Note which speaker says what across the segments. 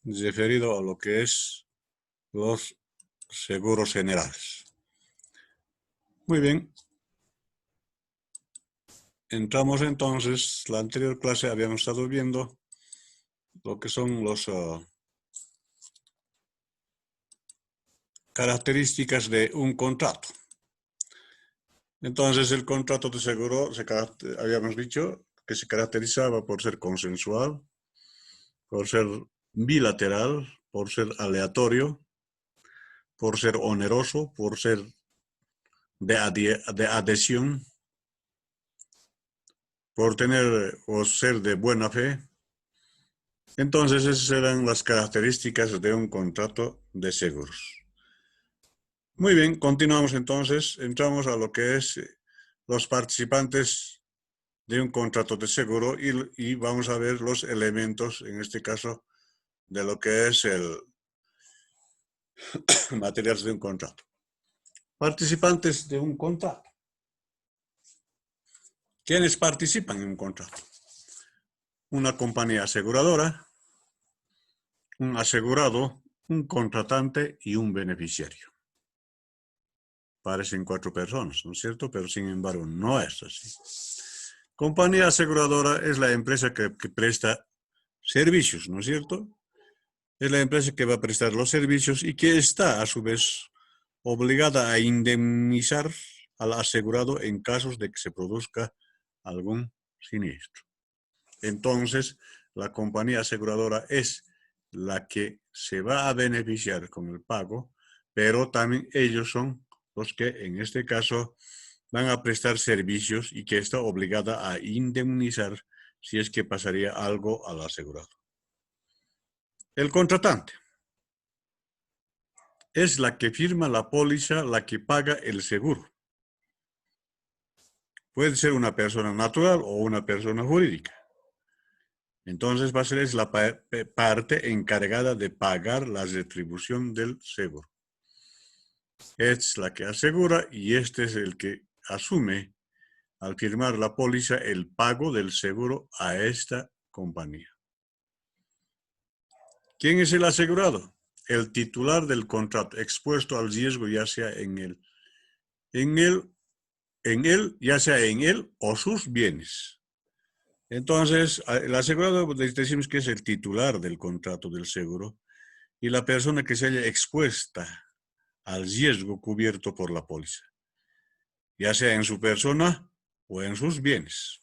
Speaker 1: referido a lo que es los seguros generales. Muy bien. Entramos entonces, la anterior clase habíamos estado viendo lo que son las características de un contrato. Entonces el contrato de seguro, habíamos dicho que se caracterizaba por ser consensual, por ser bilateral, por ser aleatorio, por ser oneroso, por ser de adhesión, por tener o ser de buena fe. Entonces esas eran las características de un contrato de seguros. Muy bien, continuamos entonces, entramos a lo que es los participantes de un contrato de seguro y vamos a ver los elementos, en este caso, de lo que es el materiales de un contrato. Participantes de un contrato. ¿Quiénes participan en un contrato? Una compañía aseguradora, un asegurado, un contratante y un beneficiario. Parecen 4 personas, ¿no es cierto? Pero sin embargo no es así. Compañía aseguradora es la empresa que presta servicios, ¿no es cierto? Es la empresa que va a prestar los servicios y que está a su vez obligada a indemnizar al asegurado en casos de que se produzca algún siniestro. Entonces, la compañía aseguradora es la que se va a beneficiar con el pago, pero también ellos son los que en este caso van a prestar servicios y que está obligada a indemnizar si es que pasaría algo al asegurado. El contratante es la que firma la póliza, la que paga el seguro. Puede ser una persona natural o una persona jurídica. Entonces va a ser la parte encargada de pagar la retribución del seguro. Es la que asegura y este es el que asume al firmar la póliza el pago del seguro a esta compañía. ¿Quién es el asegurado? El titular del contrato, expuesto al riesgo ya sea en él o sus bienes. Entonces, el asegurado decimos que es el titular del contrato del seguro y la persona que se haya expuesta al riesgo cubierto por la póliza, ya sea en su persona o en sus bienes.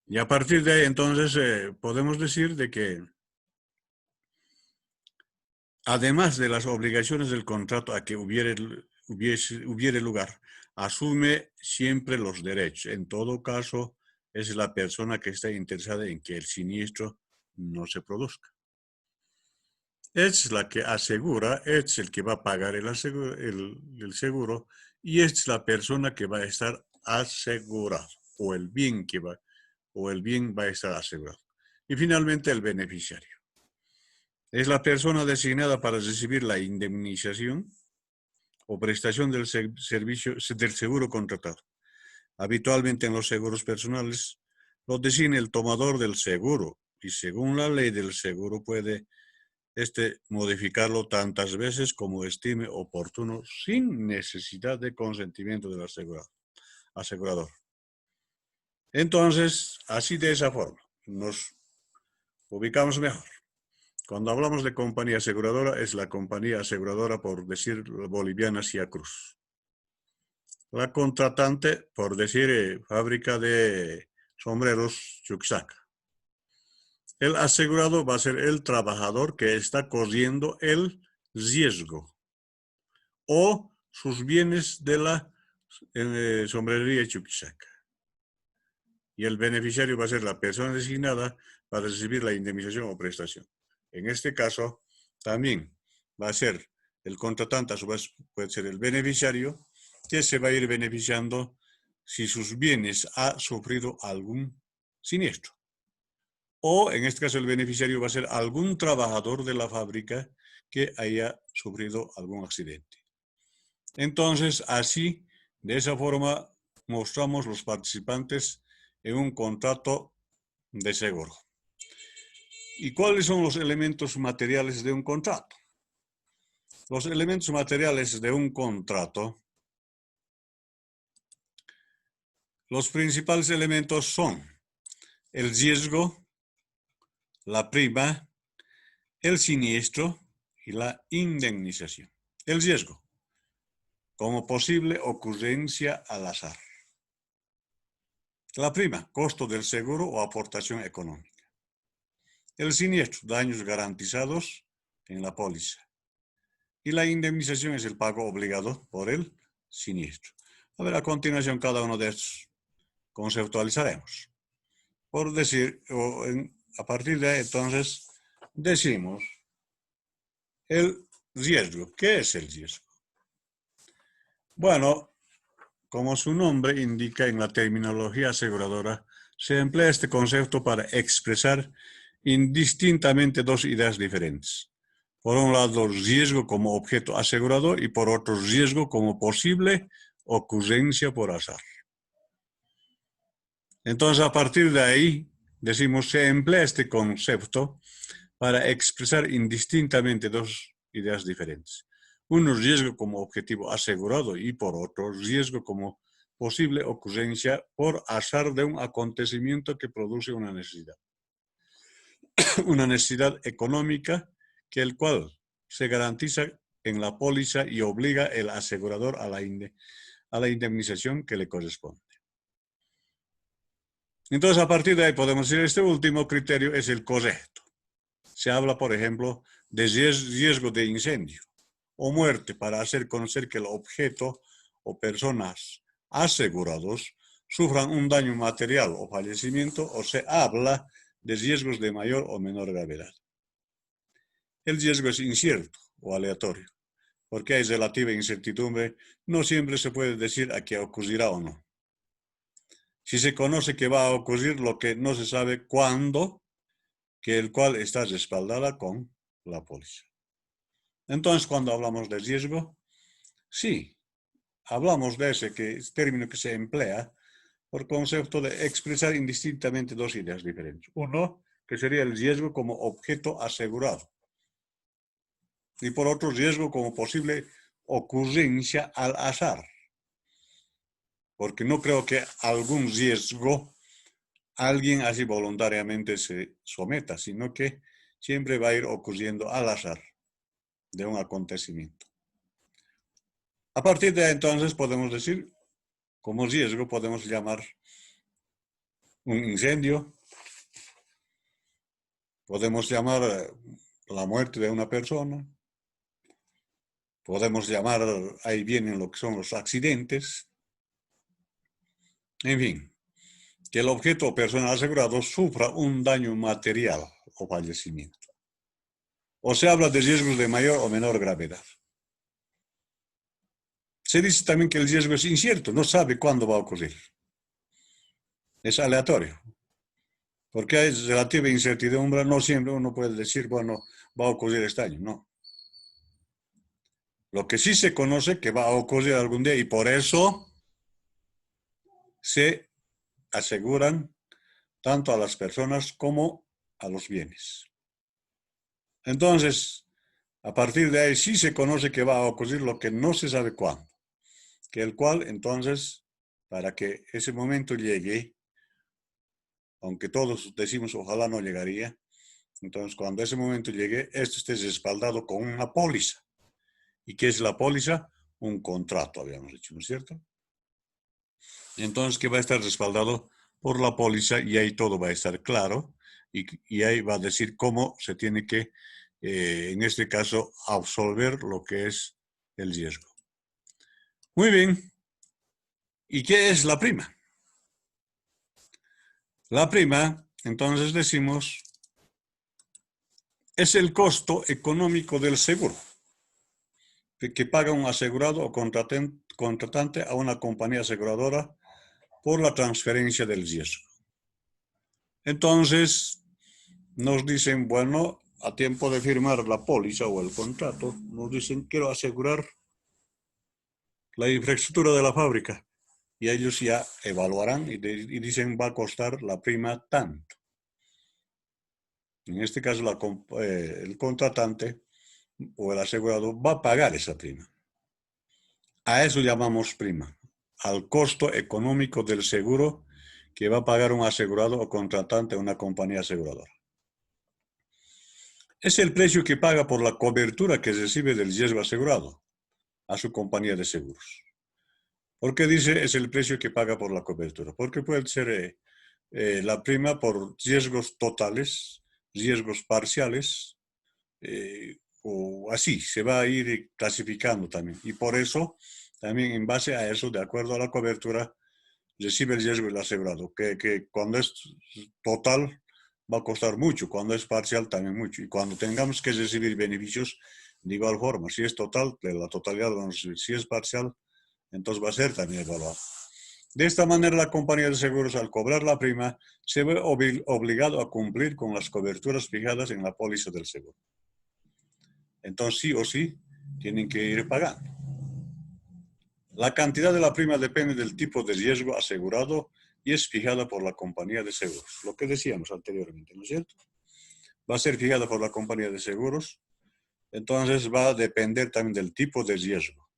Speaker 1: Y a partir de ahí, entonces, podemos decir de que además de las obligaciones del contrato a que hubiere lugar, asume siempre los derechos. En todo caso, es la persona que está interesada en que el siniestro no se produzca. Es la que asegura, es el que va a pagar el seguro y es la persona que va a estar asegurado o el bien va a estar asegurado. Y finalmente el beneficiario. Es la persona designada para recibir la indemnización o prestación del servicio del seguro contratado. Habitualmente en los seguros personales lo designa el tomador del seguro y según la ley del seguro puede modificarlo tantas veces como estime oportuno sin necesidad de consentimiento del asegurador. Entonces, así de esa forma, nos ubicamos mejor. Cuando hablamos de compañía aseguradora, es la compañía aseguradora, por decir, boliviana Cia Cruz. La contratante, por decir, fábrica de sombreros Chuquisaca. El asegurado va a ser el trabajador que está corriendo el riesgo o sus bienes de la sombrería Chuquisaca. Y el beneficiario va a ser la persona designada para recibir la indemnización o prestación. En este caso, también va a ser el contratante, a su vez puede ser el beneficiario, que se va a ir beneficiando si sus bienes ha sufrido algún siniestro. O en este caso el beneficiario va a ser algún trabajador de la fábrica que haya sufrido algún accidente. Entonces, así, de esa forma, mostramos los participantes en un contrato de seguro. ¿Y cuáles son los elementos materiales de un contrato? Los elementos materiales de un contrato, los principales elementos son el riesgo, la prima, el siniestro y la indemnización. El riesgo, como posible ocurrencia al azar. La prima, costo del seguro o aportación económica. El siniestro, daños garantizados en la póliza. Y la indemnización es el pago obligado por el siniestro. A ver, a continuación cada uno de estos conceptualizaremos. Por decir, a partir de ahí, entonces, decimos el riesgo. ¿Qué es el riesgo? Bueno, como su nombre indica en la terminología aseguradora, se emplea este concepto para expresar indistintamente dos ideas diferentes. Por un lado, riesgo como objeto asegurado y por otro, riesgo como posible ocurrencia por azar. Entonces, a partir de ahí, decimos, se emplea este concepto para expresar indistintamente dos ideas diferentes. Uno, riesgo como objetivo asegurado y por otro, riesgo como posible ocurrencia por azar de un acontecimiento que produce una necesidad. Una necesidad económica que el cual se garantiza en la póliza y obliga el asegurador a la indemnización que le corresponde. Entonces, a partir de ahí podemos decir, este último criterio es el correcto. Se habla, por ejemplo, de riesgo de incendio o muerte para hacer conocer que el objeto o personas asegurados sufran un daño material o fallecimiento, o se habla de riesgos de mayor o menor gravedad. El riesgo es incierto o aleatorio, porque hay relativa incertidumbre, no siempre se puede decir a qué ocurrirá o no. Si se conoce que va a ocurrir, lo que no se sabe cuándo, que el cual está respaldada con la póliza. Entonces, cuando hablamos de riesgo, sí, hablamos de ese término que se emplea por concepto de expresar indistintamente dos ideas diferentes. Uno, que sería el riesgo como objeto asegurado. Y por otro, riesgo como posible ocurrencia al azar. Porque no creo que algún riesgo alguien así voluntariamente se someta, sino que siempre va a ir ocurriendo al azar de un acontecimiento. A partir de entonces podemos decir, como riesgo podemos llamar un incendio, podemos llamar la muerte de una persona, podemos llamar, ahí vienen lo que son los accidentes, en fin, que el objeto o persona asegurado sufra un daño material o fallecimiento. O se habla de riesgos de mayor o menor gravedad. Se dice también que el riesgo es incierto, no sabe cuándo va a ocurrir. Es aleatorio. Porque hay relativa incertidumbre, no siempre uno puede decir, bueno, va a ocurrir este año, no. Lo que sí se conoce que va a ocurrir algún día y por eso se aseguran tanto a las personas como a los bienes. Entonces, a partir de ahí sí se conoce que va a ocurrir lo que no se sabe cuándo. Que el cual, entonces, para que ese momento llegue, aunque todos decimos ojalá no llegaría, entonces cuando ese momento llegue, esto esté respaldado con una póliza. ¿Y qué es la póliza? Un contrato, habíamos dicho, ¿no es cierto? Entonces, que va a estar respaldado por la póliza y ahí todo va a estar claro y ahí va a decir cómo se tiene que, en este caso, absolver lo que es el riesgo. Muy bien. ¿Y qué es la prima? La prima, entonces decimos, es el costo económico del seguro que paga un asegurado o contratante a una compañía aseguradora por la transferencia del riesgo. Entonces, nos dicen, bueno, a tiempo de firmar la póliza o el contrato, nos dicen, quiero asegurar la infraestructura de la fábrica. Y ellos ya evaluarán y dicen, va a costar la prima tanto. En este caso, el contratante o el asegurado va a pagar esa prima. A eso llamamos prima, al costo económico del seguro que va a pagar un asegurado o contratante a una compañía aseguradora. Es el precio que paga por la cobertura que recibe del riesgo asegurado a su compañía de seguros. ¿Por qué dice es el precio que paga por la cobertura? Porque puede ser la prima por riesgos totales, riesgos parciales, o así, se va a ir clasificando también. Y por eso, también en base a eso, de acuerdo a la cobertura, recibe el riesgo el asegurado, que cuando es total va a costar mucho, cuando es parcial también mucho. Y cuando tengamos que recibir beneficios, de igual forma, si es total, de la totalidad vamos a recibir. Si es parcial, entonces va a ser también evaluado. De esta manera, la compañía de seguros, al cobrar la prima, se ve obligado a cumplir con las coberturas fijadas en la póliza del seguro. Entonces, sí o sí, tienen que ir pagando. La cantidad de la prima depende del tipo de riesgo asegurado y es fijada por la compañía de seguros. Lo que decíamos anteriormente, ¿no es cierto? Va a ser fijada por la compañía de seguros, entonces va a depender también del tipo de riesgo.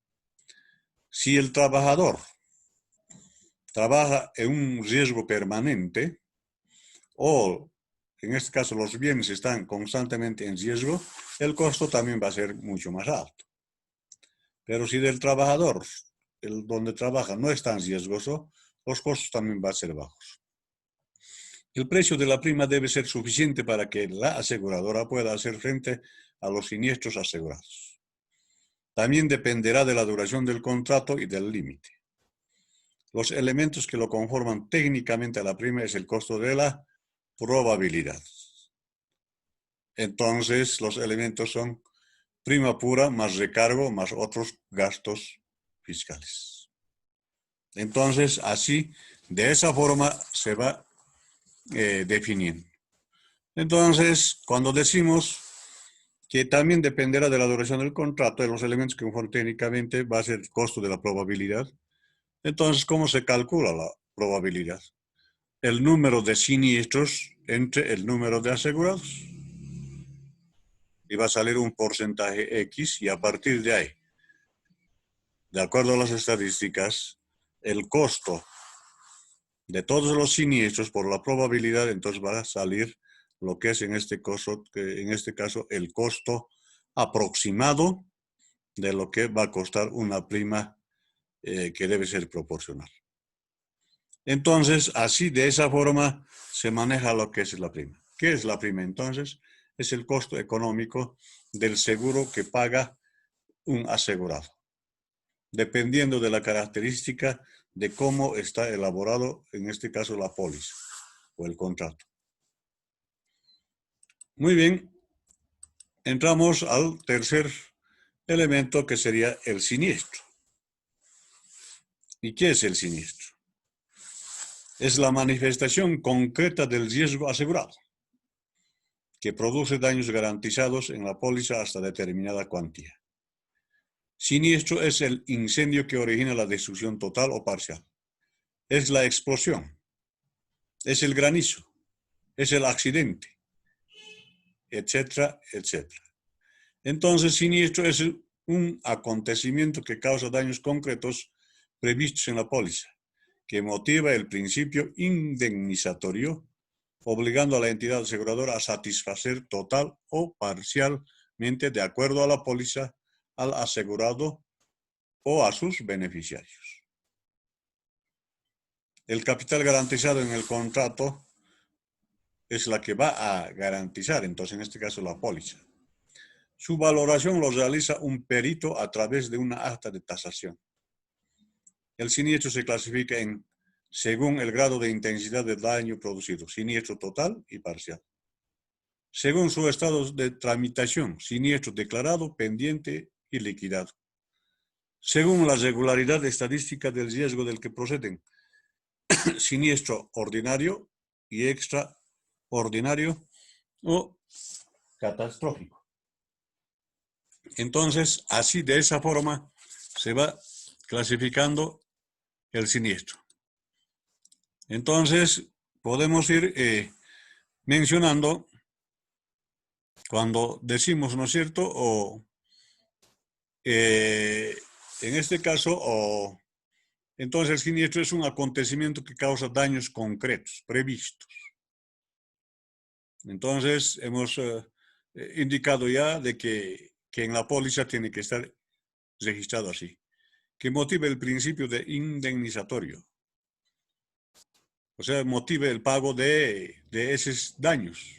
Speaker 1: Si el trabajador trabaja en un riesgo permanente o, en este caso, los bienes están constantemente en riesgo, el costo también va a ser mucho más alto. Pero si del trabajador, donde trabaja, no es tan riesgoso, los costos también van a ser bajos. El precio de la prima debe ser suficiente para que la aseguradora pueda hacer frente a los siniestros asegurados. También dependerá de la duración del contrato y del límite. Los elementos que lo conforman técnicamente a la prima es el costo de la probabilidad. Entonces, los elementos son prima pura más recargo más otros gastos fiscales. Entonces, así, de esa forma se va definiendo. Entonces, cuando decimos que también dependerá de la duración del contrato, de los elementos que conforman técnicamente, va a ser el costo de la probabilidad. Entonces, ¿cómo se calcula la probabilidad? El número de siniestros entre el número de asegurados. Y va a salir un porcentaje X y a partir de ahí, de acuerdo a las estadísticas, el costo de todos los siniestros por la probabilidad, entonces va a salir lo que es en este caso el costo aproximado de lo que va a costar una prima que debe ser proporcional. Entonces, así de esa forma se maneja lo que es la prima. ¿Qué es la prima entonces? Es el costo económico del seguro que paga un asegurado, dependiendo de la característica de cómo está elaborado, en este caso, la póliza o el contrato. Muy bien, entramos al tercer elemento que sería el siniestro. ¿Y qué es el siniestro? Es la manifestación concreta del riesgo asegurado, que produce daños garantizados en la póliza hasta determinada cuantía. Siniestro es el incendio que origina la destrucción total o parcial. Es la explosión, es el granizo, es el accidente, etcétera, etcétera. Entonces, siniestro es un acontecimiento que causa daños concretos previstos en la póliza, que motiva el principio indemnizatorio, obligando a la entidad aseguradora a satisfacer total o parcialmente, de acuerdo a la póliza, al asegurado o a sus beneficiarios. El capital garantizado en el contrato es la que va a garantizar, entonces en este caso la póliza. Su valoración lo realiza un perito a través de una acta de tasación. El siniestro se clasifica según el grado de intensidad del daño producido, siniestro total y parcial. Según su estado de tramitación, siniestro declarado, pendiente y liquidado. Según la regularidad estadística del riesgo del que proceden, siniestro ordinario y extraordinario o catastrófico. Entonces, así de esa forma se va clasificando el siniestro. Entonces, podemos ir mencionando Cuando decimos, ¿no es cierto? O en este caso, entonces el siniestro es un acontecimiento que causa daños concretos, previstos. Entonces hemos indicado ya de que en la póliza tiene que estar registrado así, que motive el principio de indemnizatorio. O sea, motive el pago de esos daños,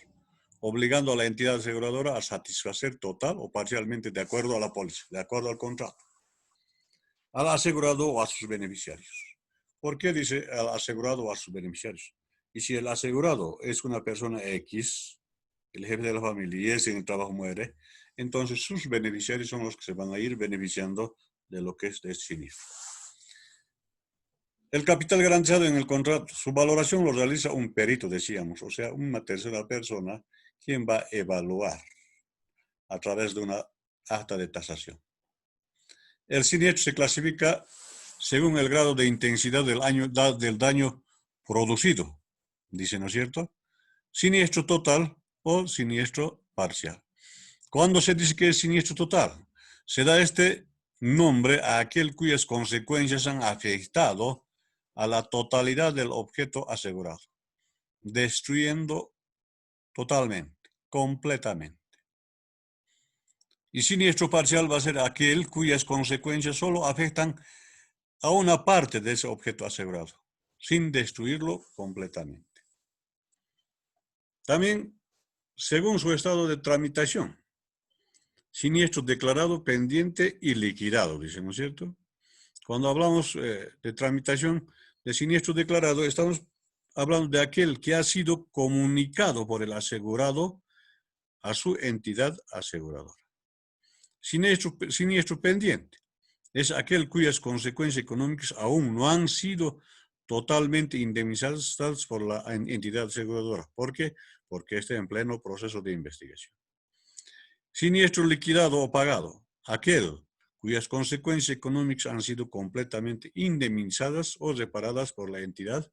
Speaker 1: obligando a la entidad aseguradora a satisfacer total o parcialmente de acuerdo a la póliza, de acuerdo al contrato, al asegurado o a sus beneficiarios. ¿Por qué dice al asegurado o a sus beneficiarios? Y si el asegurado es una persona X, el jefe de la familia, y ese en el trabajo muere, entonces sus beneficiarios son los que se van a ir beneficiando de lo que es de este siniestro. El capital garantizado en el contrato, su valoración lo realiza un perito, decíamos, o sea, una tercera persona quien va a evaluar a través de una acta de tasación. El siniestro se clasifica según el grado de intensidad del daño producido, dice, ¿no es cierto? Siniestro total o siniestro parcial. ¿Cuándo se dice que es siniestro total? Se da este nombre a aquel cuyas consecuencias han afectado a la totalidad del objeto asegurado, destruyendo totalmente, completamente. Y siniestro parcial va a ser aquel cuyas consecuencias solo afectan a una parte de ese objeto asegurado, sin destruirlo completamente. También, según su estado de tramitación, siniestro declarado, pendiente y liquidado, dice, ¿no es cierto? Cuando hablamos de tramitación de siniestro declarado, estamos hablando de aquel que ha sido comunicado por el asegurado a su entidad aseguradora. Siniestro pendiente es aquel cuyas consecuencias económicas aún no han sido totalmente indemnizadas por la entidad aseguradora. ¿Por qué? Porque está en pleno proceso de investigación. Siniestro liquidado o pagado, aquel cuyas consecuencias económicas han sido completamente indemnizadas o reparadas por la entidad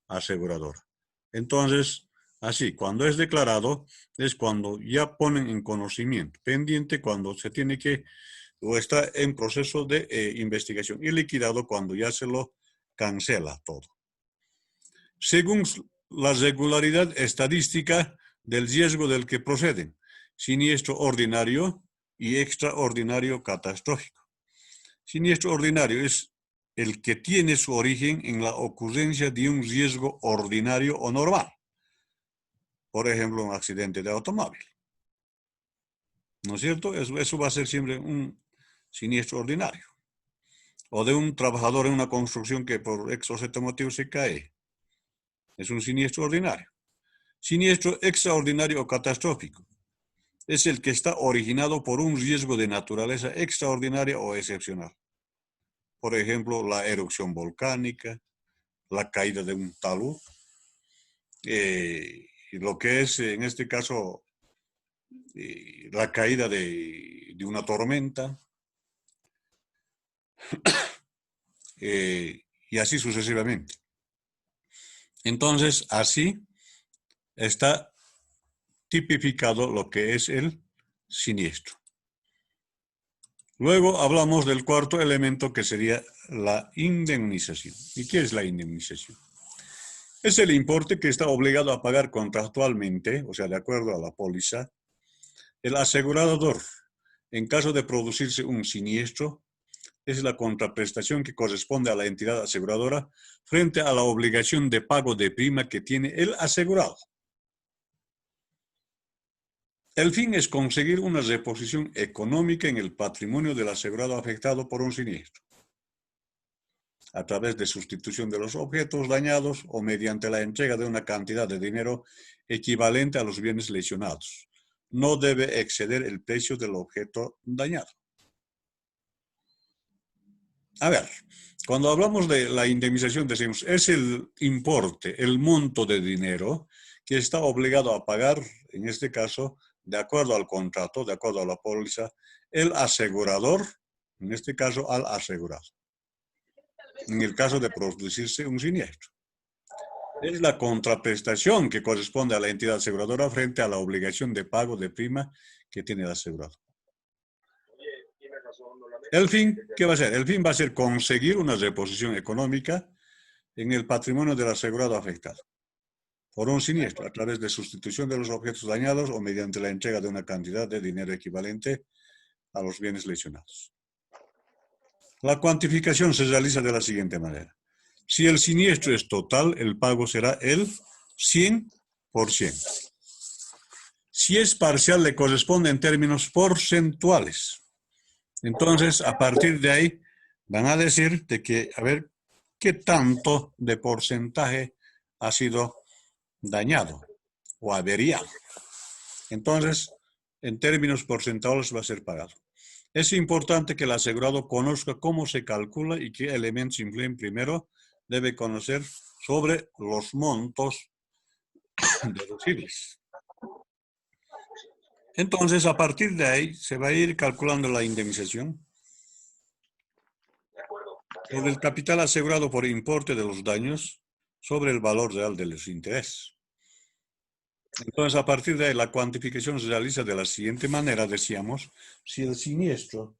Speaker 1: aseguradora. Entonces, así, cuando es declarado, es cuando ya ponen en conocimiento, pendiente cuando se tiene que, o está en proceso de investigación, y liquidado cuando ya se lo cancela todo. Según la regularidad estadística del riesgo del que proceden, siniestro ordinario y extraordinario catastrófico. Siniestro ordinario es el que tiene su origen en la ocurrencia de un riesgo ordinario o normal. Por ejemplo, un accidente de automóvil. ¿No es cierto? Eso va a ser siempre un siniestro ordinario. O de un trabajador en una construcción que por X o Z motivo se cae. Es un siniestro ordinario. Siniestro extraordinario o catastrófico. Es el que está originado por un riesgo de naturaleza extraordinaria o excepcional. Por ejemplo, la erupción volcánica, la caída de un talud, lo que es en este caso la caída de una tormenta, y así sucesivamente. Entonces, así está tipificado lo que es el siniestro. Luego hablamos del cuarto elemento, que sería la indemnización. ¿Y qué es la indemnización? Es el importe que está obligado a pagar contractualmente, o sea, de acuerdo a la póliza, el asegurador en caso de producirse un siniestro. Es la contraprestación que corresponde a la entidad aseguradora frente a la obligación de pago de prima que tiene el asegurado. El fin es conseguir una reposición económica en el patrimonio del asegurado afectado por un siniestro, a través de sustitución de los objetos dañados o mediante la entrega de una cantidad de dinero equivalente a los bienes lesionados. No debe exceder el precio del objeto dañado. A ver, cuando hablamos de la indemnización, decimos, es el importe, el monto de dinero que está obligado a pagar, en este caso, de acuerdo al contrato, de acuerdo a la póliza, el asegurador, en este caso al asegurado, en el caso de producirse un siniestro. Es la contraprestación que corresponde a la entidad aseguradora frente a la obligación de pago de prima que tiene el asegurado. El fin, ¿qué va a ser? El fin va a ser conseguir una reposición económica en el patrimonio del asegurado afectado por un siniestro a través de sustitución de los objetos dañados o mediante la entrega de una cantidad de dinero equivalente a los bienes lesionados. La cuantificación se realiza de la siguiente manera. Si el siniestro es total, el pago será el 100%. Si es parcial, le corresponde en términos porcentuales. Entonces, a partir de ahí, van a decir de que, a ver, qué tanto de porcentaje ha sido dañado o averiado. Entonces, en términos porcentuales va a ser pagado. Es importante que el asegurado conozca cómo se calcula y qué elementos influyen. Primero, debe conocer sobre los montos deducibles. Entonces, a partir de ahí, se va a ir calculando la indemnización sobre el capital asegurado por importe de los daños sobre el valor real de los intereses. Entonces, a partir de ahí, la cuantificación se realiza de la siguiente manera, decíamos, si el siniestro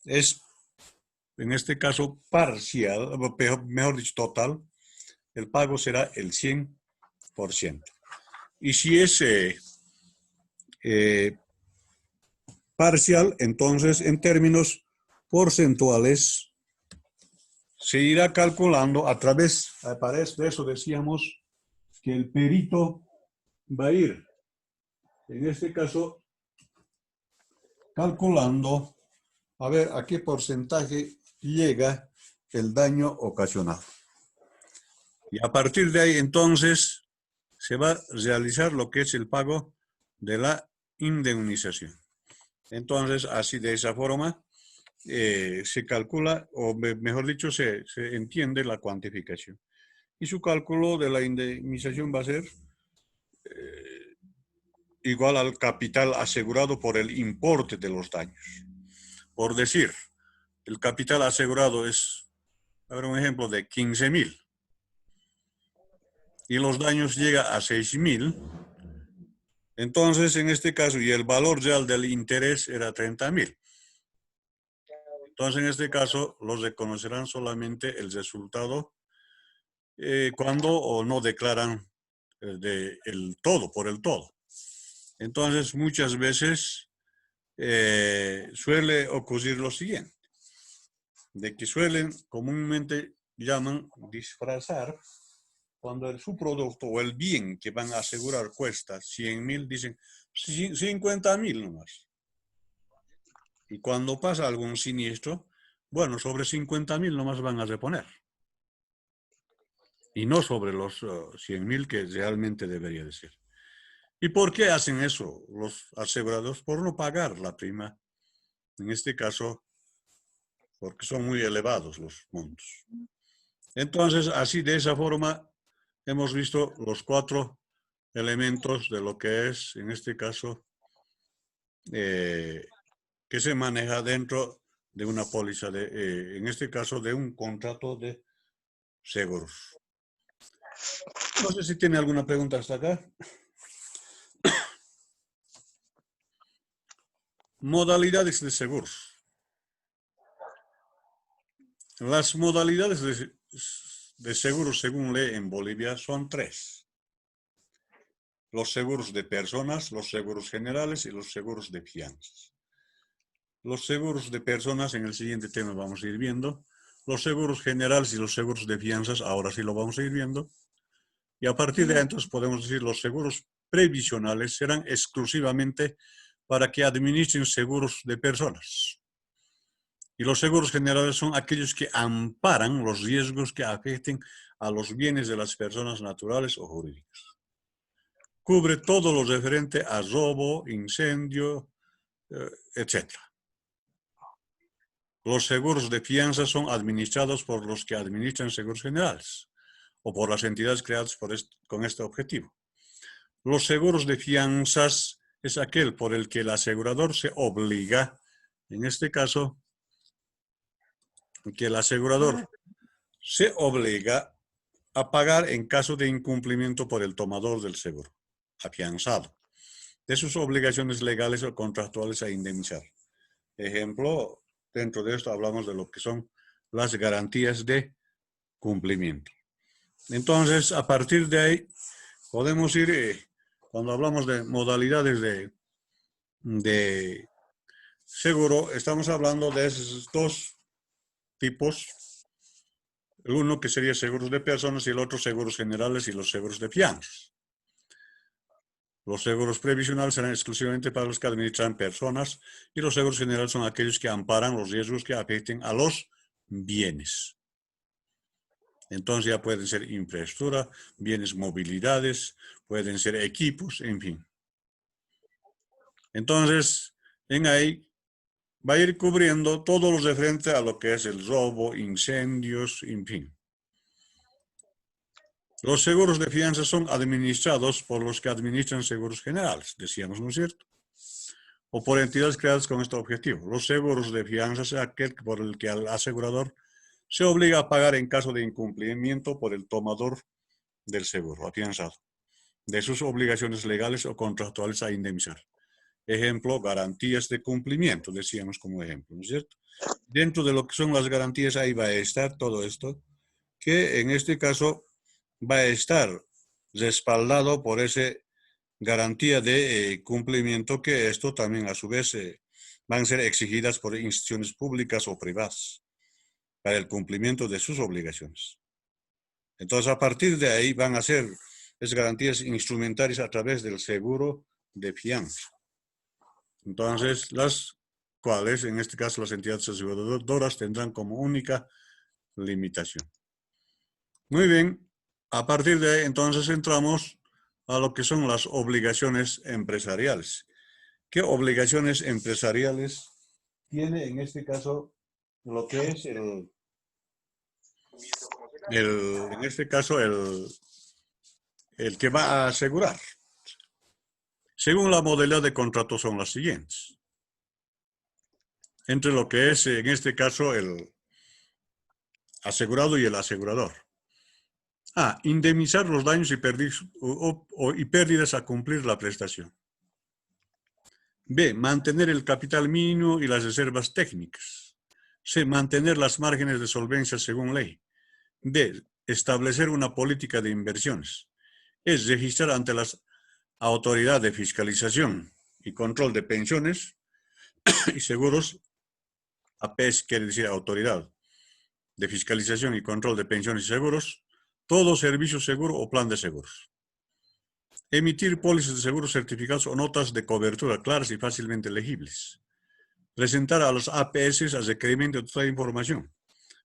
Speaker 1: es, en este caso, parcial, mejor dicho, total, el pago será el 100%. Y si es parcial, entonces, en términos porcentuales, se irá calculando a través de eso decíamos que el perito va a ir, en este caso, calculando a ver a qué porcentaje llega el daño ocasionado. Y a partir de ahí, entonces, se va a realizar lo que es el pago de la indemnización. Entonces, así de esa forma, se calcula, o mejor dicho, se entiende la cuantificación. Y su cálculo de la indemnización va a ser igual al capital asegurado por el importe de los daños. Por decir, el capital asegurado es, a ver, un ejemplo de 15,000 y los daños llega a 6,000. Entonces, en este caso, y el valor real del interés era 30,000. Entonces, en este caso, los reconocerán solamente el resultado cuando o no declaran el todo, por el todo. Entonces, muchas veces suele ocurrir lo siguiente, de que suelen, comúnmente llaman disfrazar, cuando su producto o el bien que van a asegurar cuesta 100,000, dicen 50,000 nomás. Y cuando pasa algún siniestro, bueno, sobre 50,000 nomás van a reponer. Y no sobre los 100,000 que realmente debería de ser. ¿Y por qué hacen eso los asegurados? Por no pagar la prima. En este caso, porque son muy elevados los montos. Entonces, así de esa forma, hemos visto los 4 elementos de lo que es, en este caso, que se maneja dentro de una póliza, en este caso, de un contrato de seguros. No sé si tiene alguna pregunta hasta acá. Modalidades de seguros. Las modalidades de seguros, según ley en Bolivia, son 3. Los seguros de personas, los seguros generales y los seguros de fianzas. Los seguros de personas, en el siguiente tema vamos a ir viendo. Los seguros generales y los seguros de fianzas, ahora sí lo vamos a ir viendo. Y a partir de ahí, entonces, podemos decir los seguros previsionales serán exclusivamente para que administren seguros de personas. Y los seguros generales son aquellos que amparan los riesgos que afecten a los bienes de las personas naturales o jurídicas. Cubre todo lo referente a robo, incendio, etc. Los seguros de fianza son administrados por los que administran seguros generales o por las entidades creadas con este objetivo. Los seguros de fianzas es aquel por el que el asegurador se obliga, en este caso, que el asegurador se obliga a pagar en caso de incumplimiento por el tomador del seguro, afianzado, de sus obligaciones legales o contractuales a indemnizar. Ejemplo, dentro de esto hablamos de lo que son las garantías de cumplimiento. Entonces, a partir de ahí, podemos ir, cuando hablamos de modalidades de seguro, estamos hablando de esos dos tipos. El uno que sería seguros de personas y el otro seguros generales y los seguros de fianza. Los seguros previsionales serán exclusivamente para los que administran personas y los seguros generales son aquellos que amparan los riesgos que afecten a los bienes. Entonces ya pueden ser infraestructura, bienes movilidades, pueden ser equipos, en fin. Entonces, en ahí va a ir cubriendo todo lo referente a lo que es el robo, incendios, en fin. Los seguros de fianza son administrados por los que administran seguros generales, decíamos, ¿no es cierto? O por entidades creadas con este objetivo. Los seguros de fianza es aquel por el que al asegurador se obliga a pagar en caso de incumplimiento por el tomador del seguro afianzado, de sus obligaciones legales o contractuales a indemnizar. Ejemplo, garantías de cumplimiento, decíamos como ejemplo, ¿no es cierto? Dentro de lo que son las garantías, ahí va a estar todo esto, que en este caso va a estar respaldado por esa garantía de cumplimiento, que esto también a su vez van a ser exigidas por instituciones públicas o privadas para el cumplimiento de sus obligaciones. Entonces, a partir de ahí van a ser esas garantías instrumentarias a través del seguro de fianza. Entonces, las cuales, en este caso, las entidades aseguradoras tendrán como única limitación. Muy bien, a partir de ahí, entonces, entramos a lo que son las obligaciones empresariales. ¿Qué obligaciones empresariales tiene, en este caso, lo que es en este caso, el que va a asegurar? Según la modalidad de contrato son las siguientes. Entre lo que es, en este caso, el asegurado y el asegurador. A. Indemnizar los daños y pérdidas a cumplir la prestación. B. Mantener el capital mínimo y las reservas técnicas. C. Mantener las márgenes de solvencia según ley. D. Establecer una política de inversiones. Es registrar ante las autoridades de fiscalización y control de pensiones y seguros. APS quiere decir Autoridad de Fiscalización y Control de Pensiones y Seguros, todo servicio seguro o plan de seguros. Emitir pólizas de seguros certificados o notas de cobertura claras y fácilmente legibles. Presentar a los APS al requerimiento de toda información.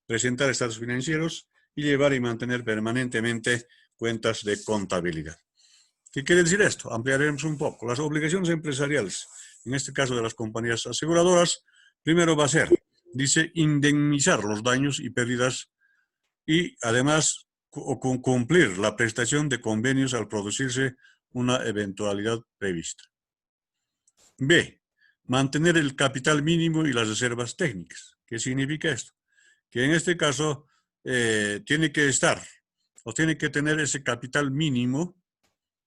Speaker 1: Presentar estados financieros y llevar y mantener permanentemente cuentas de contabilidad. ¿Qué quiere decir esto? Ampliaremos un poco. Las obligaciones empresariales, en este caso de las compañías aseguradoras, primero va a ser, dice, indemnizar los daños y pérdidas y además cumplir la prestación de convenios al producirse una eventualidad prevista. B. Mantener el capital mínimo y las reservas técnicas. ¿Qué significa esto? Que en este caso tiene que estar o tiene que tener ese capital mínimo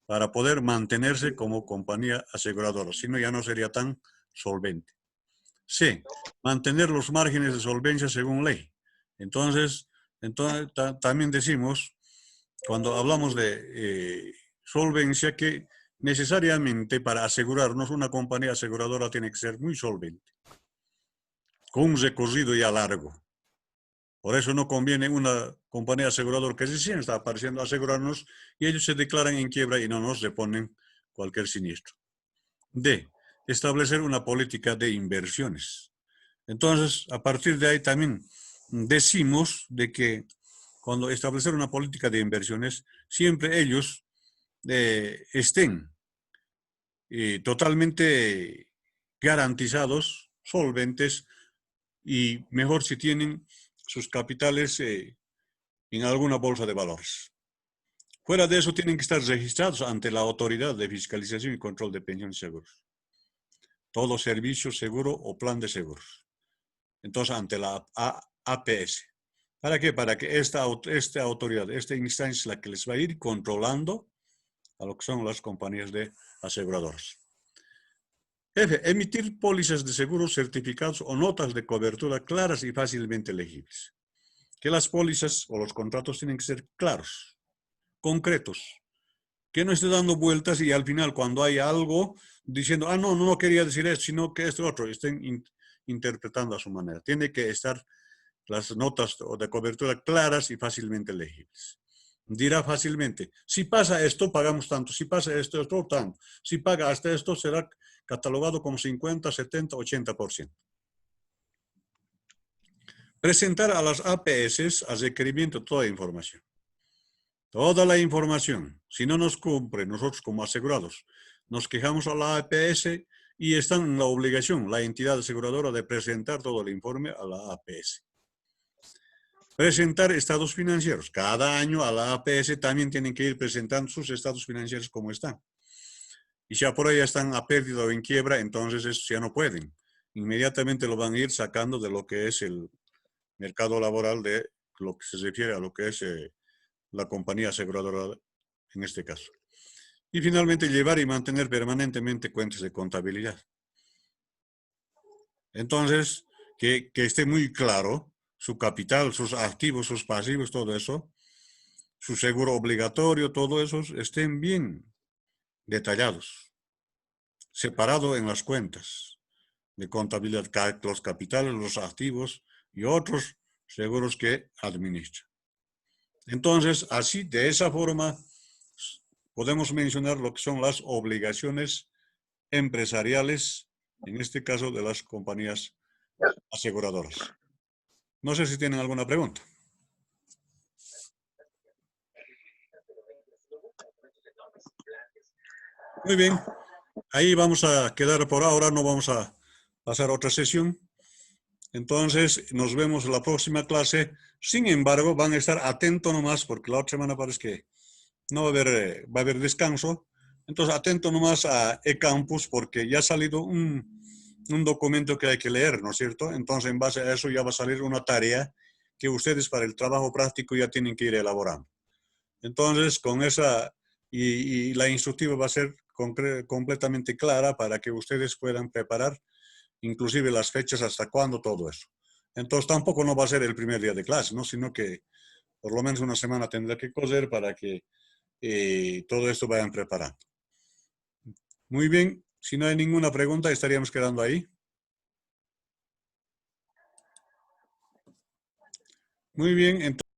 Speaker 1: para poder mantenerse como compañía aseguradora, si no ya no sería tan solvente. C. Mantener los márgenes de solvencia según ley. Entonces también decimos, cuando hablamos de solvencia, que necesariamente para asegurarnos una compañía aseguradora tiene que ser muy solvente, con un recorrido ya largo. Por eso no conviene una compañía aseguradora que recién está apareciendo a asegurarnos y ellos se declaran en quiebra y no nos reponen cualquier siniestro. D. Establecer una política de inversiones. Entonces, a partir de ahí también decimos de que cuando establecer una política de inversiones, siempre ellos estén totalmente garantizados, solventes y mejor si tienen sus capitales en alguna bolsa de valores. Fuera de eso, tienen que estar registrados ante la Autoridad de Fiscalización y Control de Pensiones y Seguros. Todo servicio seguro o plan de seguros. Entonces, ante la APS. ¿Para qué? Para que esta autoridad, esta instancia es la que les va a ir controlando a lo que son las compañías de aseguradoras. F. Emitir pólizas de seguros, certificados o notas de cobertura claras y fácilmente legibles. Que las pólizas o los contratos tienen que ser claros, concretos, que no esté dando vueltas y al final cuando hay algo diciendo, no quería decir esto, sino que esto otro, estén interpretando a su manera. Tiene que estar las notas de cobertura claras y fácilmente legibles. Dirá fácilmente, si pasa esto, pagamos tanto, si pasa esto, tanto, si paga hasta esto, será catalogado como 50, 70, 80%. Presentar a las APS a requerimiento toda información. Toda la información. Si no nos cumple, nosotros como asegurados, nos quejamos a la APS y están en la obligación, la entidad aseguradora, de presentar todo el informe a la APS. Presentar estados financieros. Cada año a la APS también tienen que ir presentando sus estados financieros como están. Y si por ahí ya están a pérdida o en quiebra, entonces eso ya no pueden. Inmediatamente lo van a ir sacando de lo que es el mercado laboral, de lo que se refiere a lo que es la compañía aseguradora en este caso. Y finalmente llevar y mantener permanentemente cuentas de contabilidad. Entonces, que esté muy claro su capital, sus activos, sus pasivos, todo eso, su seguro obligatorio, todo eso estén bien detallados, separado en las cuentas de contabilidad, los capitales, los activos y otros seguros que administra. Entonces, así, de esa forma, podemos mencionar lo que son las obligaciones empresariales, en este caso de las compañías aseguradoras. No sé si tienen alguna pregunta. Muy bien, ahí vamos a quedar por ahora, no vamos a pasar a otra sesión. Entonces, nos vemos en la próxima clase. Sin embargo, van a estar atentos nomás, porque la otra semana parece que no va a haber descanso. Entonces, atento nomás a eCampus, porque ya ha salido un documento que hay que leer, ¿no es cierto? Entonces, en base a eso ya va a salir una tarea que ustedes para el trabajo práctico ya tienen que ir elaborando. Entonces, con esa, y la instructiva va a ser completamente clara para que ustedes puedan preparar inclusive las fechas, hasta cuándo, todo eso. Entonces, tampoco no va a ser el primer día de clase, ¿no? Sino que por lo menos una semana tendrá que coser para que todo esto vayan preparando. Muy bien, si no hay ninguna pregunta, estaríamos quedando ahí. Muy bien, entonces.